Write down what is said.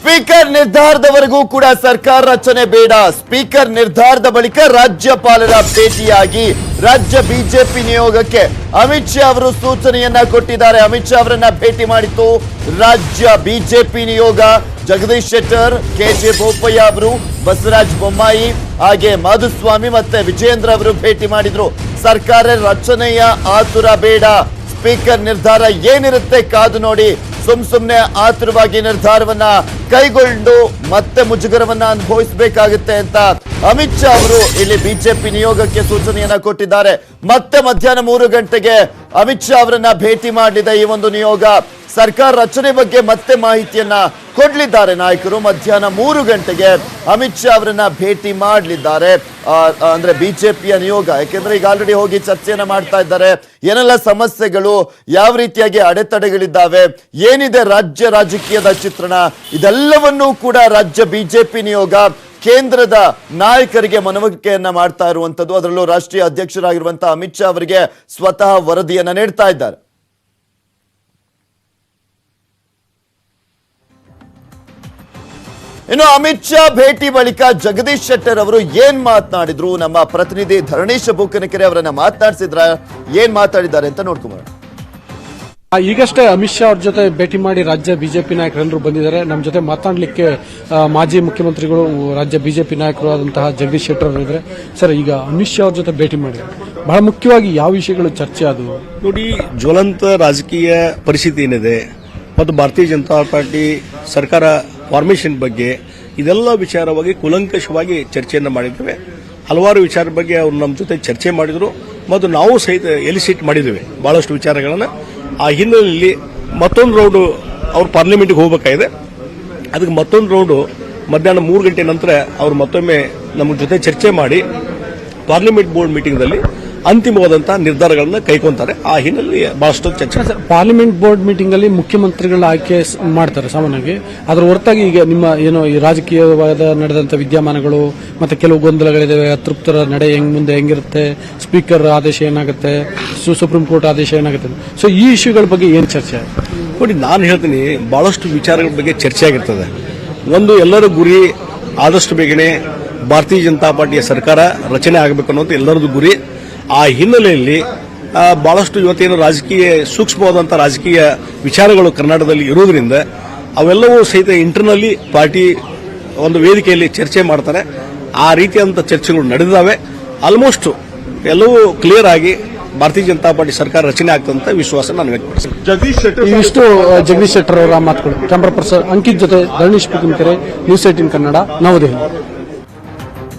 Speaker ನಿರ್ಧಾರದವರೆಗೂ ಕೂಡ ಸರ್ಕಾರ ರಚನೆ ಬೇಡ. ಸ್ಪೀಕರ್ ನಿರ್ಧಾರದ ಬಳಿಕ ರಾಜ್ಯಪಾಲರ ಭೇಟಿಯಾಗಿ ರಾಜ್ಯ ಬಿಜೆಪಿ ನಿಯೋಗಕ್ಕೆ ಅಮಿತ್ ಶಾ ಅವರು ಸೂಚನೆಯನ್ನ ಕೊಟ್ಟಿದ್ದಾರೆ. ಅಮಿತ್ ಶಾ ಅವರನ್ನ ಭೇಟಿ ಮಾಡಿತ್ತು ರಾಜ್ಯ ಬಿಜೆಪಿ ನಿಯೋಗ. ಜಗದೀಶ್ ಶೆಟ್ಟರ್, ಕೆಜೆ ಬೋಪಯ್ಯ ಅವರು, ಬಸವರಾಜ ಬೊಮ್ಮಾಯಿ, ಹಾಗೆ ಮಾಧುಸ್ವಾಮಿ ಮತ್ತೆ ವಿಜೇಂದ್ರ ಅವರು ಭೇಟಿ ಮಾಡಿದ್ರು. ಸರ್ಕಾರ ರಚನೆಯ ಆತುರ ಬೇಡ, ಸ್ಪೀಕರ್ ನಿರ್ಧಾರ ಏನಿರುತ್ತೆ ಕಾದು ನೋಡಿ, ಸುಮ್ನೆ ಆತುರವಾಗಿ ನಿರ್ಧಾರವನ್ನ ಕೈಗೊಂಡು ಮತ್ತೆ ಮುಜುಗರವನ್ನ ಅನುಭವಿಸಬೇಕಾಗುತ್ತೆ ಅಂತ ಅಮಿತ್ ಶಾ ಅವರು ಇಲ್ಲಿ ಬಿಜೆಪಿ ನಿಯೋಗಕ್ಕೆ ಸೂಚನೆಯನ್ನ ಕೊಟ್ಟಿದ್ದಾರೆ. ಮತ್ತೆ ಮಧ್ಯಾಹ್ನ 3 ಗಂಟೆಗೆ ಅಮಿತ್ ಶಾ ಅವರನ್ನ ಭೇಟಿ ಮಾಡಲಿದೆ ಈ ಒಂದು ನಿಯೋಗ. ಸರ್ಕಾರ ರಚನೆ ಬಗ್ಗೆ ಮತ್ತೆ ಮಾಹಿತಿಯನ್ನ ಕೊಡ್ಲಿದ್ದಾರೆ ನಾಯಕರು. ಮಧ್ಯಾಹ್ನ 3 ಗಂಟೆಗೆ ಅಮಿತ್ ಶಾ ಅವರನ್ನ ಭೇಟಿ ಮಾಡಲಿದ್ದಾರೆ ಅಂದ್ರೆ ಬಿಜೆಪಿಯ ನಿಯೋಗ. ಯಾಕೆಂದ್ರೆ ಈಗ ಆಲ್ರೆಡಿ ಹೋಗಿ ಚರ್ಚೆಯನ್ನ ಮಾಡ್ತಾ ಇದ್ದಾರೆ. ಏನೆಲ್ಲ ಸಮಸ್ಯೆಗಳು, ಯಾವ ರೀತಿಯಾಗಿ ಅಡೆತಡೆಗಳಿದ್ದಾವೆ, ಏನಿದೆ ರಾಜ್ಯ ರಾಜಕೀಯದ ಚಿತ್ರಣ, ಇದೆಲ್ಲವನ್ನೂ ಕೂಡ ರಾಜ್ಯ ಬಿಜೆಪಿ ನಿಯೋಗ ಕೇಂದ್ರದ ನಾಯಕರಿಗೆ ಮನವರಿಕೆಯನ್ನ ಮಾಡ್ತಾ ಇರುವಂತದ್ದು. ಅದರಲ್ಲೂ ರಾಷ್ಟ್ರೀಯ ಅಧ್ಯಕ್ಷರಾಗಿರುವಂತಹ ಅಮಿತ್ ಶಾ ಅವರಿಗೆ ಸ್ವತಃ ವರದಿಯನ್ನ ನೀಡ್ತಾ ಇದ್ದಾರೆ. ಇನ್ನು ಅಮಿತ್ ಶಾ ಭೇಟಿ ಬಳಿಕ ಜಗದೀಶ್ ಶೆಟ್ಟರ್ ಅವರು ಏನ್ ಮಾತನಾಡಿದ್ರು, ನಮ್ಮ ಪ್ರತಿನಿಧಿ ಧರಣೀಶ್ ಬೂಕನಕೆರೆ ಅವರನ್ನ ಮಾತನಾಡಿಸಿದ್ರ, ಏನ್ ಮಾತಾಡಿದ್ದಾರೆ ಅಂತ ನೋಡ್ಕೊಂಬರೋಣ. ಈಗಷ್ಟೇ ಅಮಿತ್ ಶಾ ಅವ್ರ ಜೊತೆ ಭೇಟಿ ಮಾಡಿ ರಾಜ್ಯ ಬಿಜೆಪಿ ನಾಯಕರೆಲ್ಲರೂ ಬಂದಿದ್ದಾರೆ. ನಮ್ಮ ಜೊತೆ ಮಾತನಾಡಲಿಕ್ಕೆ ಮಾಜಿ ಮುಖ್ಯಮಂತ್ರಿಗಳು, ರಾಜ್ಯ ಬಿಜೆಪಿ ನಾಯಕರು ಆದಂತಹ ಜಗದೀಶ್ ಶೆಟ್ಟರ್ ಅವರು ಇದ್ದಾರೆ. ಸರ್, ಈಗ ಅಮಿತ್ ಶಾ ಅವ್ರ ಜೊತೆ ಭೇಟಿ ಮಾಡಿದ್ದಾರೆ, ಬಹಳ ಮುಖ್ಯವಾಗಿ ಯಾವ ವಿಷಯಗಳು ಚರ್ಚೆ ಆದವು? ನೋಡಿ, ಜ್ವಲಂತ ರಾಜಕೀಯ ಪರಿಸ್ಥಿತಿ ಏನಿದೆ ಮತ್ತು ಭಾರತೀಯ ಜನತಾ ಪಾರ್ಟಿ ಸರ್ಕಾರ ಫಾರ್ಮೇಷನ್ ಬಗ್ಗೆ ಇದೆಲ್ಲ ವಿಚಾರವಾಗಿ ಕೂಲಂಕಷವಾಗಿ ಚರ್ಚೆಯನ್ನು ಮಾಡಿದ್ದೇವೆ. ಹಲವಾರು ವಿಚಾರದ ಬಗ್ಗೆ ಅವರು ನಮ್ಮ ಜೊತೆ ಚರ್ಚೆ ಮಾಡಿದರು ಮತ್ತು ನಾವು ಸಹಿತ ಎಲಿಸಿಟ್ ಮಾಡಿದ್ದೇವೆ ಬಹಳಷ್ಟು ವಿಚಾರಗಳನ್ನು. ಆ ಹಿನ್ನೆಲೆಯಲ್ಲಿ ಮತ್ತೊಂದು ರೌಂಡು ಅವರು ಪಾರ್ಲಿಮೆಂಟ್ಗೆ ಹೋಗಬೇಕಾಗಿದೆ. ಅದಕ್ಕೆ ಮತ್ತೊಂದು ರೌಂಡು ಮಧ್ಯಾಹ್ನ 3 ಗಂಟೆ ನಂತರ ಅವರು ಮತ್ತೊಮ್ಮೆ ನಮ್ಮ ಜೊತೆ ಚರ್ಚೆ ಮಾಡಿ ಪಾರ್ಲಿಮೆಂಟ್ ಬೋರ್ಡ್ ಮೀಟಿಂಗ್ನಲ್ಲಿ ಅಂತಿಮವಾದಂತಹ ನಿರ್ಧಾರಗಳನ್ನು ಕೈಗೊಂತಾರೆ. ಆ ಹಿನ್ನೆಲೆಯಲ್ಲಿ ಬಹಳಷ್ಟು ಚರ್ಚೆ. ಪಾರ್ಲಿಮೆಂಟ್ ಬೋರ್ಡ್ ಮೀಟಿಂಗ್ ಅಲ್ಲಿ ಮುಖ್ಯಮಂತ್ರಿಗಳ ಆಯ್ಕೆ ಮಾಡ್ತಾರೆ ಸಾಮಾನ್ಯವಾಗಿ. ಅದರ ಹೊರತಾಗಿ ಈಗ ನಿಮ್ಮ ಏನೋ ಈ ರಾಜಕೀಯವಾದ ನಡೆದಂತ ವಿದ್ಯಮಾನಗಳು ಮತ್ತೆ ಕೆಲವು ಗೊಂದಲಗಳಿದಾವೆ, ಅತೃಪ್ತರ ನಡೆ ಮುಂದೆ ಹೆಂಗಿರುತ್ತೆ, ಸ್ಪೀಕರ್ ಆದೇಶ ಏನಾಗುತ್ತೆ, ಸುಪ್ರೀಂ ಕೋರ್ಟ್ ಆದೇಶ ಏನಾಗುತ್ತೆ, ಸೊ ಈ ಇಶ್ಯೂಗಳ ಬಗ್ಗೆ ಏನ್ ಚರ್ಚೆ? ನೋಡಿ, ನಾನು ಹೇಳ್ತೀನಿ, ಬಹಳಷ್ಟು ವಿಚಾರಗಳ ಬಗ್ಗೆ ಚರ್ಚೆ ಆಗಿರ್ತದೆ. ಒಂದು, ಎಲ್ಲರ ಗುರಿ ಆದಷ್ಟು ಬೇಗನೆ ಭಾರತೀಯ ಜನತಾ ಪಾರ್ಟಿಯ ಸರ್ಕಾರ ರಚನೆ ಆಗಬೇಕು ಅನ್ನೋದು ಎಲ್ಲರದ್ದು ಗುರಿ. ಆ ಹಿನ್ನೆಲೆಯಲ್ಲಿ ಬಹಳಷ್ಟು ಇವತ್ತೇನು ರಾಜಕೀಯ ಸೂಕ್ಷ್ಮವಾದಂತಹ ರಾಜಕೀಯ ವಿಚಾರಗಳು ಕರ್ನಾಟಕದಲ್ಲಿ ಇರುವುದರಿಂದ ಅವೆಲ್ಲವೂ ಸಹಿತ ಇಂಟರ್ನಲ್ಲಿ ಪಾರ್ಟಿ ಒಂದು ವೇದಿಕೆಯಲ್ಲಿ ಚರ್ಚೆ ಮಾಡ್ತಾರೆ. ಆ ರೀತಿಯಾದಂತಹ ಚರ್ಚೆಗಳು ನಡೆದಿದ್ದಾವೆ. ಆಲ್ಮೋಸ್ಟ್ ಎಲ್ಲವೂ ಕ್ಲಿಯರ್ ಆಗಿ ಭಾರತೀಯ ಜನತಾ ಪಾರ್ಟಿ ಸರ್ಕಾರ ರಚನೆ ಆಗ್ತಂತ ವಿಶ್ವಾಸ ನಾನು ವ್ಯಕ್ತಪಡಿಸಿದೆ. ಇಷ್ಟು ಜಗದೀಶ್ ಶೆಟ್ಟರ್ ಅವರ ಮಾತುಗಳು. ಕ್ಯಾಮರಾ ಪರ್ಸನ್ ಅಂಕಿತ್ ಜೊತೆ ಧರಣೀಶ್ ಬೂಕನಕೆರೆ, ನ್ಯೂಸ್ 18 ಕನ್ನಡ, ನವದೆಹಲಿ.